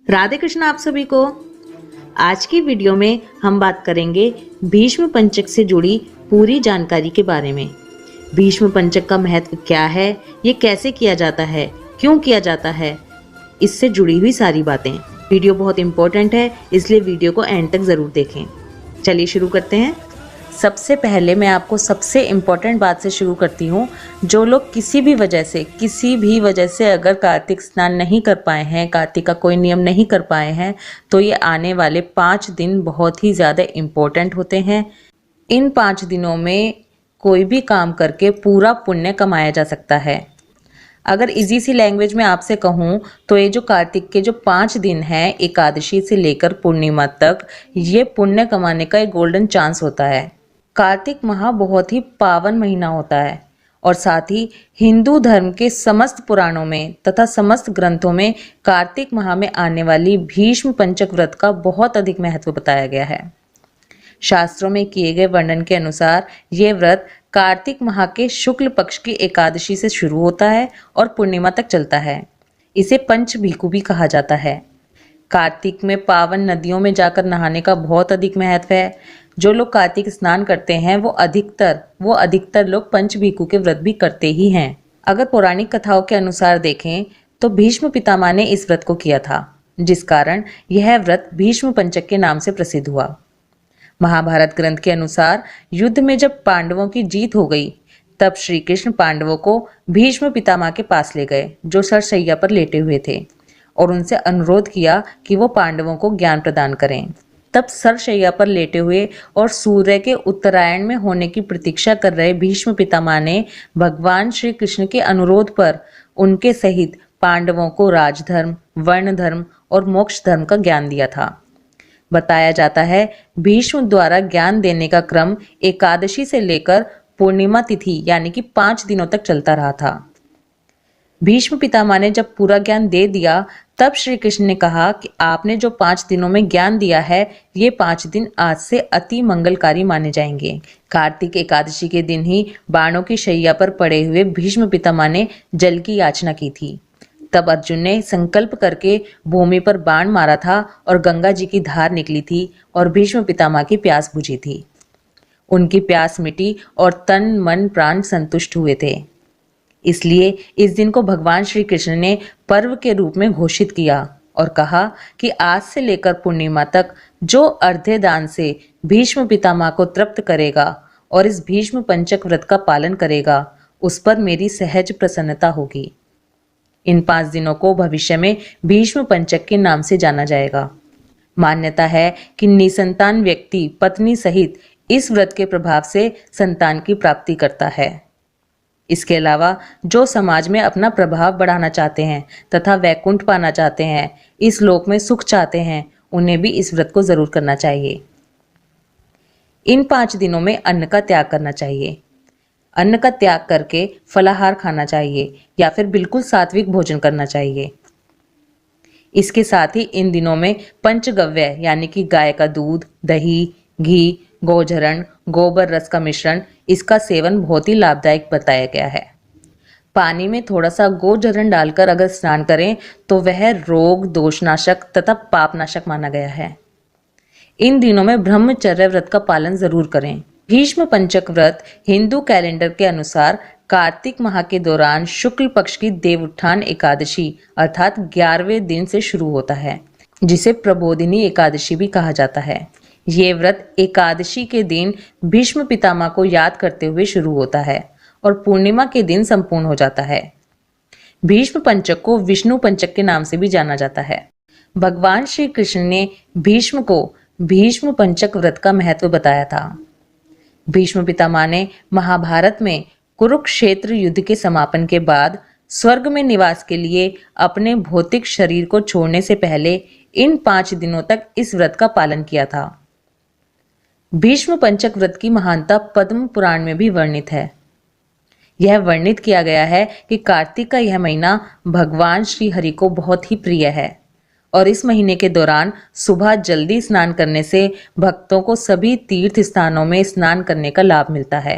राधे कृष्ण आप सभी को। आज की वीडियो में हम बात करेंगे भीष्म पंचक से जुड़ी पूरी जानकारी के बारे में। भीष्म पंचक का महत्व क्या है, ये कैसे किया जाता है, क्यों किया जाता है, इससे जुड़ी हुई सारी बातें। वीडियो बहुत इंपॉर्टेंट है, इसलिए वीडियो को एंड तक ज़रूर देखें। चलिए शुरू करते हैं। सबसे पहले मैं आपको सबसे इम्पोर्टेंट बात से शुरू करती हूँ। जो लोग किसी भी वजह से अगर कार्तिक स्नान नहीं कर पाए हैं, कार्तिक का कोई नियम नहीं कर पाए हैं, तो ये आने वाले 5 दिन बहुत ही ज़्यादा इम्पोर्टेंट होते हैं। इन 5 दिनों में कोई भी काम करके पूरा पुण्य कमाया जा सकता है। अगर इजी सी लैंग्वेज में आपसे कहूँ तो ये जो कार्तिक के जो 5 दिन हैं, एकादशी से लेकर पूर्णिमा तक, ये पुण्य कमाने का एक गोल्डन चांस होता है। कार्तिक माह बहुत ही पावन महीना होता है और साथ ही हिंदू धर्म के समस्त पुराणों में तथा समस्त ग्रंथों में कार्तिक माह में आने वाली भीष्म पंचक व्रत का बहुत अधिक महत्व बताया गया है। शास्त्रों में किए गए वर्णन के अनुसार ये व्रत कार्तिक माह के शुक्ल पक्ष की एकादशी से शुरू होता है और पूर्णिमा तक चलता है। इसे पंच भीखु भी कहा जाता है। कार्तिक में पावन नदियों में जाकर नहाने का बहुत अधिक महत्व है। जो लोग कार्तिक स्नान करते हैं वो अधिकतर लोग पंच भीखु के व्रत भी करते ही हैं। अगर पौराणिक कथाओं के अनुसार देखें तो भीष्म पितामह ने इस व्रत को किया था, जिस कारण यह व्रत भीष्म पंचक के नाम से प्रसिद्ध हुआ। महाभारत ग्रंथ के अनुसार युद्ध में जब पांडवों की जीत हो गई, तब श्री कृष्ण पांडवों को भीष्म पितामह के पास ले गए, जो सरशैया पर लेटे हुए थे, और उनसे अनुरोध किया कि वो पांडवों को ज्ञान प्रदान करें। तब सरशैया पर लेटे हुए और सूर्य के उत्तरायण में होने की प्रतीक्षा कर रहे भीष्म पितामह ने भगवान श्री कृष्ण के अनुरोध पर उनके सहित पांडवों को राजधर्म, वर्ण धर्म और मोक्ष धर्म का ज्ञान दिया था। बताया जाता है भीष्म द्वारा ज्ञान देने का क्रम एकादशी से लेकर पूर्णिमा तिथि यानी कि 5 दिनों तक चलता रहा था। भीष्म पितामह ने जब पूरा ज्ञान दे दिया, तब श्री कृष्ण ने कहा कि आपने जो 5 दिनों में ज्ञान दिया है, ये 5 दिन आज से अति मंगलकारी माने जाएंगे। कार्तिक एकादशी के दिन ही बाणों की शैया पर पड़े हुए भीष्म पितामह ने जल की याचना की थी। तब अर्जुन ने संकल्प करके भूमि पर बाण मारा था और गंगा जी की धार निकली थी और भीष्म पितामह की प्यास बुझी थी। उनकी प्यास मिटी और तन मन प्राण संतुष्ट हुए थे। इसलिए इस दिन को भगवान श्री कृष्ण ने पर्व के रूप में घोषित किया और कहा कि आज से लेकर पूर्णिमा तक जो अर्धे दान से भीष्म पितामह को तृप्त करेगा और इस भीष्म पंचक व्रत का पालन करेगा, उस पर मेरी सहज प्रसन्नता होगी। इन 5 दिनों को भविष्य में भीष्म पंचक के नाम से जाना जाएगा। मान्यता है कि निसंतान व्यक्ति पत्नी सहित इस व्रत के प्रभाव से संतान की प्राप्ति करता है। इसके अलावा जो समाज में अपना प्रभाव बढ़ाना चाहते हैं तथा वैकुंठ पाना चाहते हैं, इस लोक में सुख चाहते हैं, उन्हें भी इस व्रत को जरूर करना चाहिए। इन 5 दिनों में अन्न का त्याग करना चाहिए। अन्न का त्याग करके फलाहार खाना चाहिए या फिर बिल्कुल सात्विक भोजन करना चाहिए। इसके साथ ही इन दिनों में पंचगव्य यानी कि गाय का दूध, दही, घी, गोझरण, गोबर रस का मिश्रण, इसका सेवन बहुत ही लाभदायक बताया गया है। पानी में थोड़ा सा गोझरण डालकर अगर स्नान करें तो वह रोग, दोषनाशक तथा पापनाशक माना गया है। इन दिनों में ब्रह्मचर्य व्रत का पालन जरूर करें। भीष्म पंचक व्रत हिंदू कैलेंडर के अनुसार कार्तिक माह के दौरान शुक्ल पक्ष की देवउत्थान एकादशी अर्थात 11वें दिन से शुरू होता है, जिसे प्रबोधिनी एकादशी भी कहा जाता है। ये व्रत एकादशी के दिन भीष्म पितामह को याद करते हुए शुरू होता है और पूर्णिमा के दिन संपूर्ण हो जाता है। भीष्म पंचक को विष्णु पंचक के नाम से भी जाना जाता है। भगवान श्री कृष्ण ने भीष्म को भीष्म पंचक व्रत का महत्व बताया था। भीष्म पितामह ने महाभारत में कुरुक्षेत्र युद्ध के समापन के बाद स्वर्ग में निवास के लिए अपने भौतिक शरीर को छोड़ने से पहले इन 5 दिनों तक इस व्रत का पालन किया था। भीष्म पंचक व्रत की महानता पद्म पुराण में भी वर्णित है। यह वर्णित किया गया है कि कार्तिक का यह महीना भगवान श्री हरि को बहुत ही प्रिय है और इस महीने के दौरान सुबह जल्दी स्नान करने से भक्तों को सभी तीर्थ स्थानों में स्नान करने का लाभ मिलता है।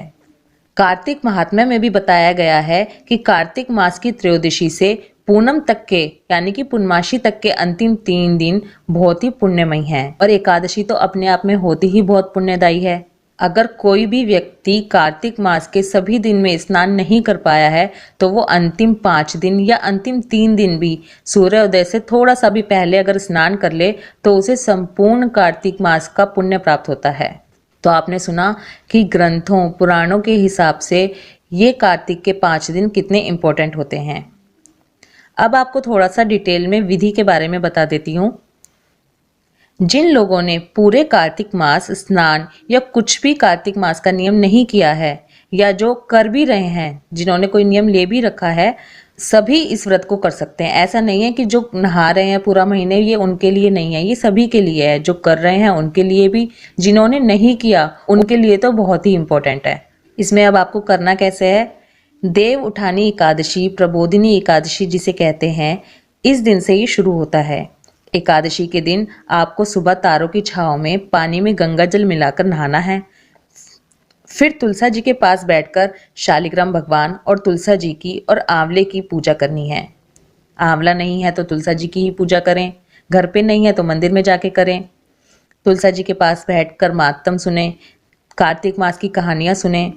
कार्तिक महात्म्य में भी बताया गया है कि कार्तिक मास की त्रयोदशी से पूनम तक के यानी कि पूर्णमासी तक के अंतिम 3 दिन बहुत ही पुण्यमय हैं और एकादशी तो अपने आप में होती ही बहुत पुण्यदायी है। अगर कोई भी व्यक्ति कार्तिक मास के सभी दिन में स्नान नहीं कर पाया है तो वो अंतिम 5 दिन या अंतिम 3 दिन भी सूर्योदय से थोड़ा सा भी पहले अगर स्नान कर ले तो उसे संपूर्ण कार्तिक मास का पुण्य प्राप्त होता है। तो आपने सुना कि ग्रंथों पुराणों के हिसाब से ये कार्तिक के 5 दिन कितने इंपॉर्टेंट होते हैं। अब आपको थोड़ा सा डिटेल में विधि के बारे में बता देती हूँ। जिन लोगों ने पूरे कार्तिक मास स्नान या कुछ भी कार्तिक मास का नियम नहीं किया है या जो कर भी रहे हैं, जिन्होंने कोई नियम ले भी रखा है, सभी इस व्रत को कर सकते हैं। ऐसा नहीं है कि जो नहा रहे हैं पूरा महीने ये उनके लिए नहीं है, ये सभी के लिए है। जो कर रहे हैं उनके लिए भी, जिन्होंने नहीं किया उनके लिए तो बहुत ही इंपॉर्टेंट है। इसमें अब आपको करना कैसे है। देव उठानी एकादशी, प्रबोधिनी एकादशी जिसे कहते हैं, इस दिन से ही शुरू होता है। एकादशी के दिन आपको सुबह तारों की छांव में पानी में गंगा जल मिलाकर नहाना है। फिर तुलसा जी के पास बैठकर शालिग्राम भगवान और तुलसा जी की और आंवले की पूजा करनी है। आंवला नहीं है तो तुलसा जी की ही पूजा करें, घर पे नहीं है तो मंदिर में जाके करें। तुलसा जी के पास बैठकर मातम सुने, कार्तिक मास की कहानियां सुने।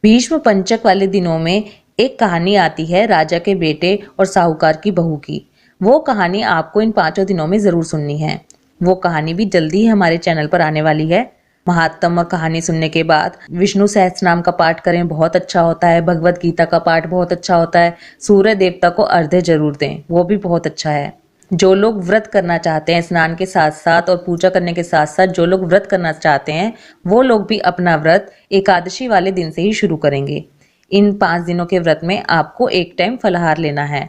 भीष्म पंचक वाले दिनों में एक कहानी आती है राजा के बेटे और साहूकार की बहू की। वो कहानी आपको इन 5 दिनों में जरूर सुननी है। वो कहानी भी जल्दी ही हमारे चैनल पर आने वाली है। महात्म और कहानी सुनने के बाद विष्णु सहस्त्रनाम का पाठ करें, बहुत अच्छा होता है। भगवत गीता का पाठ बहुत अच्छा होता है। सूर्य देवता को अर्घ्य जरूर दें, वो भी बहुत अच्छा है। जो लोग व्रत करना चाहते हैं स्नान के साथ साथ और पूजा करने के साथ साथ, जो लोग व्रत करना चाहते हैं वो लोग भी अपना व्रत एकादशी वाले दिन से ही शुरू करेंगे। इन 5 दिनों के व्रत में आपको एक टाइम फलाहार लेना है।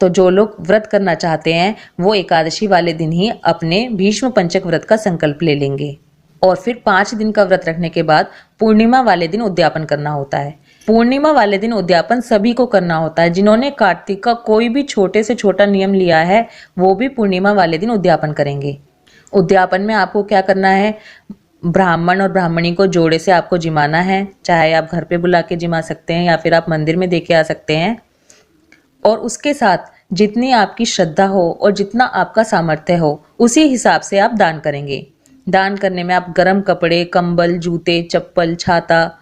तो जो लोग व्रत करना चाहते हैं वो एकादशी वाले दिन ही अपने भीष्म पंचक व्रत का संकल्प ले लेंगे और फिर 5 दिन का व्रत रखने के बाद पूर्णिमा वाले दिन उद्यापन करना होता है। पूर्णिमा वाले दिन उद्यापन सभी को करना होता है। जिन्होंने कार्तिक का कोई भी छोटे से छोटा नियम लिया है वो भी पूर्णिमा वाले दिन उद्यापन करेंगे। उद्यापन में आपको क्या करना है, ब्राह्मण और ब्राह्मणी को जोड़े से आपको जिमाना है। चाहे आप घर पे बुला के जिमा सकते हैं या फिर आप मंदिर में देके आ सकते हैं। और उसके साथ जितनी आपकी श्रद्धा हो और जितना आपका सामर्थ्य हो उसी हिसाब से आप दान करेंगे। दान करने में आप गर्म कपड़े, कंबल, जूते, चप्पल, छाता,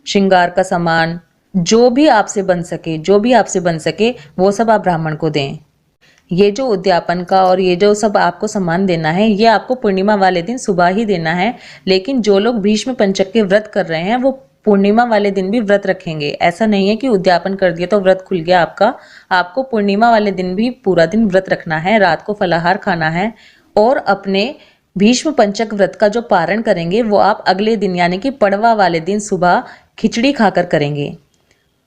श्रृंगार का सामान, जो भी आपसे बन सके वो सब आप ब्राह्मण को दें। ये जो उद्यापन का और ये जो सब आपको सामान देना है ये आपको पूर्णिमा वाले दिन सुबह ही देना है। लेकिन जो लोग भीष्म पंचक के व्रत कर रहे हैं वो पूर्णिमा वाले दिन भी व्रत रखेंगे। ऐसा नहीं है कि उद्यापन कर दिया तो व्रत खुल गया आपका। आपको पूर्णिमा वाले दिन भी पूरा दिन व्रत रखना है, रात को फलाहार खाना है और अपने भीष्म पंचक व्रत का जो पारण करेंगे वो आप अगले दिन यानी कि पड़वा वाले दिन सुबह खिचड़ी खाकर करेंगे।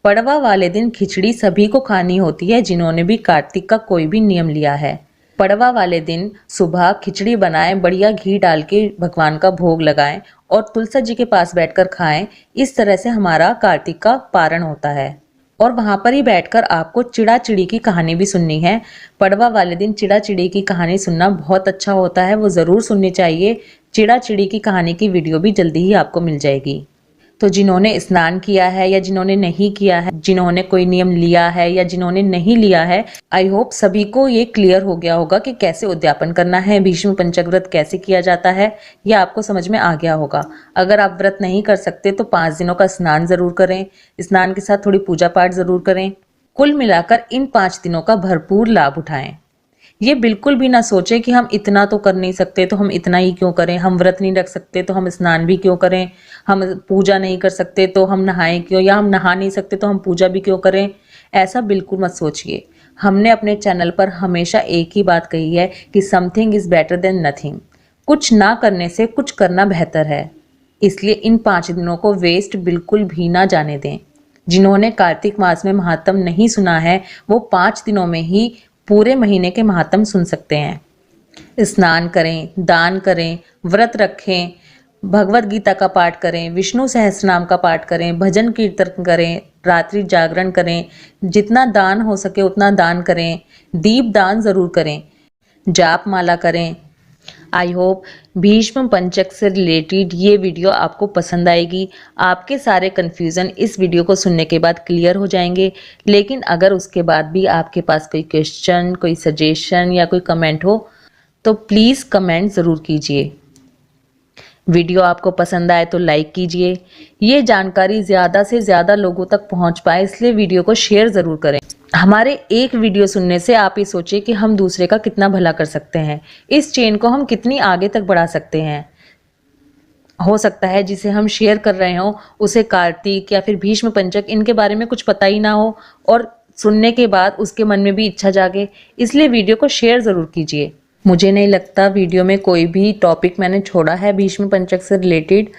पड़वा वाले दिन खिचड़ी सभी को खानी होती है जिन्होंने भी कार्तिक का कोई भी नियम लिया है। पड़वा वाले दिन सुबह खिचड़ी बनाएं, बढ़िया घी डाल के भगवान का भोग लगाएं और तुलसा जी के पास बैठकर खाएं। इस तरह से हमारा कार्तिक का पारण होता है। और वहां पर ही बैठकर आपको चिड़ा चिड़ी की कहानी भी सुननी है। पड़वा वाले दिन चिड़ा चिड़ी की कहानी सुनना बहुत अच्छा होता है, वो जरूर सुननी चाहिए। चिड़ा चिड़ी की कहानी की वीडियो भी जल्दी ही आपको मिल जाएगी। तो जिन्होंने स्नान किया है या जिन्होंने नहीं किया है, जिन्होंने कोई नियम लिया है या जिन्होंने नहीं लिया है, आई होप सभी को ये क्लियर हो गया होगा कि कैसे उद्यापन करना है, भीष्म पंचक व्रत कैसे किया जाता है, ये आपको समझ में आ गया होगा। अगर आप व्रत नहीं कर सकते तो 5 दिनों का स्नान जरूर करें, स्नान के साथ थोड़ी पूजा पाठ जरूर करें। कुल मिलाकर इन 5 दिनों का भरपूर लाभ उठाएं। ये बिल्कुल भी ना सोचे कि हम इतना तो कर नहीं सकते तो हम इतना ही क्यों करें, हम व्रत नहीं रख सकते तो हम स्नान भी क्यों करें, हम पूजा नहीं कर सकते तो हम नहाएं क्यों, या हम नहा नहीं सकते तो हम पूजा भी क्यों करें। ऐसा बिल्कुल मत सोचिए। हमने अपने चैनल पर हमेशा एक ही बात कही है कि something is better than nothing. कुछ ना करने से कुछ करना बेहतर है। इसलिए इन 5 दिनों को वेस्ट बिल्कुल भी ना जाने दें। जिन्होंने कार्तिक मास में महात्म नहीं सुना है वो 5 दिनों में ही पूरे महीने के महात्म सुन सकते हैं। स्नान करें, दान करें, व्रत रखें, भगवत गीता का पाठ करें, विष्णु सहस्त्रनाम का पाठ करें, भजन कीर्तन करें, रात्रि जागरण करें, जितना दान हो सके उतना दान करें, दीप दान जरूर करें, जाप माला करें। आई होप भीष्म पंचक से रिलेटेड ये वीडियो आपको पसंद आएगी। आपके सारे कन्फ्यूज़न इस वीडियो को सुनने के बाद क्लियर हो जाएंगे। लेकिन अगर उसके बाद भी आपके पास कोई क्वेश्चन, कोई सजेशन या कोई कमेंट हो तो प्लीज़ कमेंट ज़रूर कीजिए। वीडियो आपको पसंद आए तो लाइक कीजिए। ये जानकारी ज़्यादा से ज़्यादा लोगों तक पहुंच पाए इसलिए वीडियो को शेयर ज़रूर करें। हमारे एक वीडियो सुनने से आप ये सोचिए कि हम दूसरे का कितना भला कर सकते हैं, इस चेन को हम कितनी आगे तक बढ़ा सकते हैं। हो सकता है जिसे हम शेयर कर रहे हो उसे कार्तिक या फिर भीष्म पंचक इनके बारे में कुछ पता ही ना हो और सुनने के बाद उसके मन में भी इच्छा जागे, इसलिए वीडियो को शेयर ज़रूर कीजिए। मुझे नहीं लगता वीडियो में कोई भी टॉपिक मैंने छोड़ा है भीष्म पंचक से रिलेटेड।